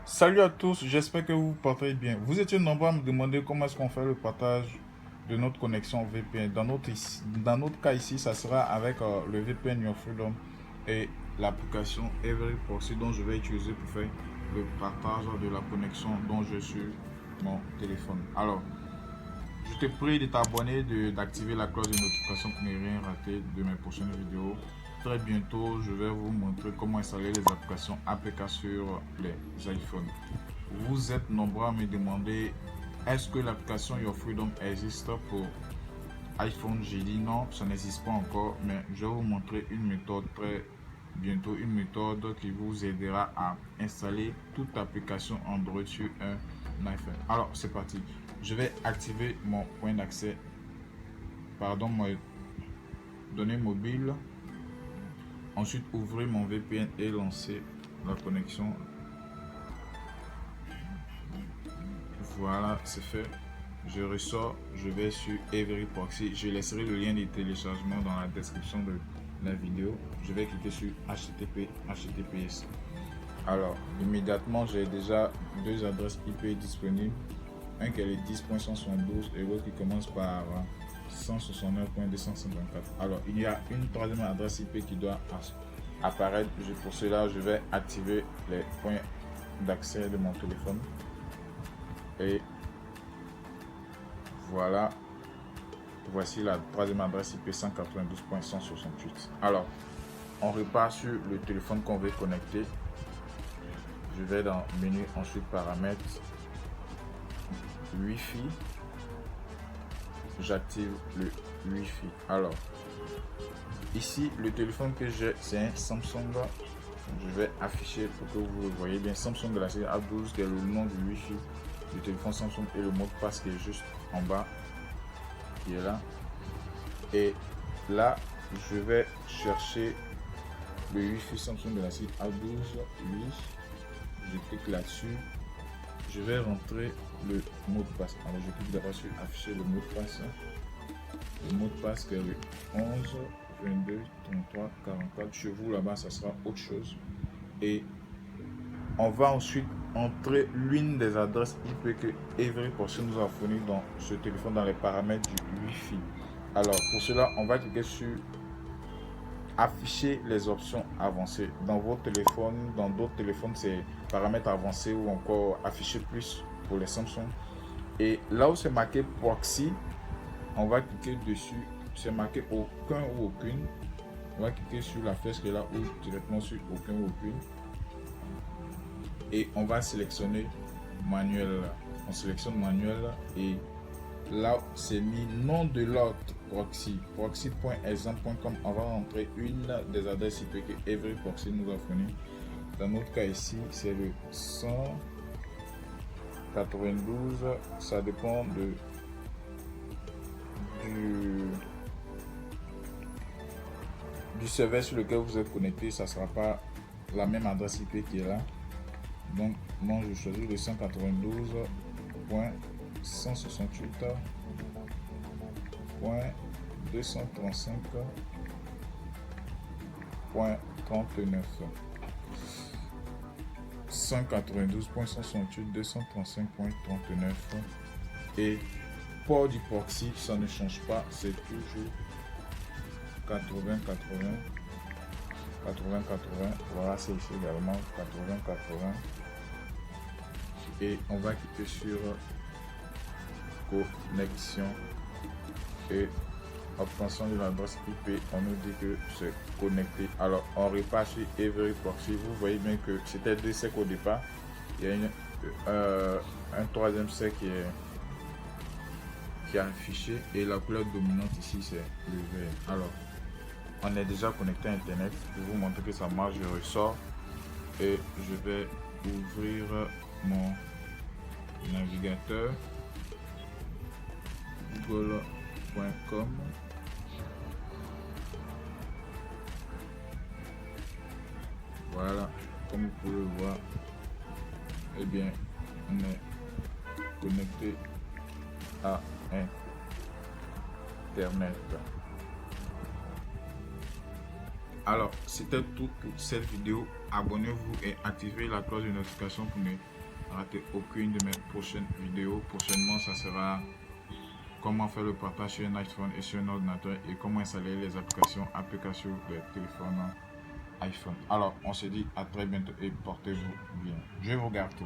Salut à tous, j'espère que vous vous portez bien. Vous étiez nombreux à me demander comment est-ce qu'on fait le partage de notre connexion VPN. Dans notre cas ici, ça sera avec le VPN Your Freedom et l'application Every Proxy dont je vais utiliser pour faire le partage de la connexion dont je suis mon téléphone. Alors, je te prie de t'abonner, d'activer la cloche de notification pour ne rien rater de mes prochaines vidéos. Très bientôt, je vais vous montrer comment installer les applications APK sur les iPhones. Vous êtes nombreux à me demander est-ce que l'application Your Freedom existe pour iPhone. J'ai dit non, ça n'existe pas encore, mais je vais vous montrer une méthode très bientôt, une méthode qui vous aidera à installer toute application Android sur un iPhone. Alors c'est parti, je vais activer mon point d'accès, pardon, mes données mobiles. Ensuite, ouvrir mon VPN et lancer la connexion. Voilà, c'est fait. Je ressors, je vais sur Every Proxy. Je laisserai le lien de téléchargement dans la description de la vidéo. Je vais cliquer sur HTTPS. Alors, immédiatement, j'ai déjà deux adresses IP disponibles. Un qui est le 10.172 et l'autre qui commence par 169.254. Alors, il y a une troisième adresse IP qui doit apparaître. Pour cela, je vais activer les points d'accès de mon téléphone. Et voilà, voici la troisième adresse IP 192.168. Alors, on repart sur le téléphone qu'on veut connecter. Je vais dans menu, ensuite paramètres, Wi-Fi. J'active le Wi-Fi. Alors, ici, le téléphone que j'ai, c'est un Samsung. Je vais afficher pour que vous le voyez bien. Samsung Galaxy A12, qui est le nom du Wi-Fi du téléphone Samsung, et le mot de passe qui est juste en bas, qui est là. Et là, je vais chercher le Wi-Fi Samsung Galaxy A12. Oui, je clique là-dessus. Je vais rentrer le mot de passe. Alors, je clique d'abord sur afficher le mot de passe. Le mot de passe qui est le 11 22 33 44. Chez vous là-bas, ça sera autre chose. Et on va ensuite entrer l'une des adresses IP que Every Proxy nous a fourni dans ce téléphone dans les paramètres du Wi-Fi. Alors pour cela, on va cliquer sur afficher les options avancées. Dans vos téléphones, dans d'autres téléphones, c'est paramètres avancés ou encore afficher plus pour les Samsung. Et là où c'est marqué Proxy, on va cliquer dessus. C'est marqué aucun ou aucune. On va cliquer sur la flèche qui est là ou directement sur aucun ou aucune. Et on va sélectionner manuel. On sélectionne manuel et là c'est mis nom de l'autre proxy, proxy.exam.com. On va rentrer une des adresses IP que Every Proxy nous a fourni. Dans notre cas ici, c'est le 192. Ça dépend du serveur sur lequel vous êtes connecté. Ça ne sera pas la même adresse IP qui est là. Donc, moi je choisis le 192.168.235.39. 192.168.235.39. Et port du proxy, ça ne change pas, c'est toujours 80 80 80 80. Voilà, c'est ici également 80 80. Et on va cliquer sur connexion et obtention de l'adresse IP. On nous dit que c'est connecté. Alors on repart sur Every Proxy. Vous voyez bien que c'était 2 secs au départ. Il y a un troisième sec qui est affiché et la couleur dominante ici c'est le vert. Alors on est déjà connecté à internet. Je vais vous montrer que ça marche. Je ressors et je vais ouvrir mon navigateur google.com. Voilà, comme vous pouvez le voir, eh bien on est connecté à internet. Alors, c'était tout pour cette vidéo. Abonnez-vous et activez la cloche de notification pour ne rater aucune de mes prochaines vidéos. Prochainement, ça sera comment faire le partage sur un iPhone et sur un ordinateur et comment installer les applications sur les téléphones iPhone. Alors, on se dit à très bientôt et portez-vous bien. Je vous regarde tous.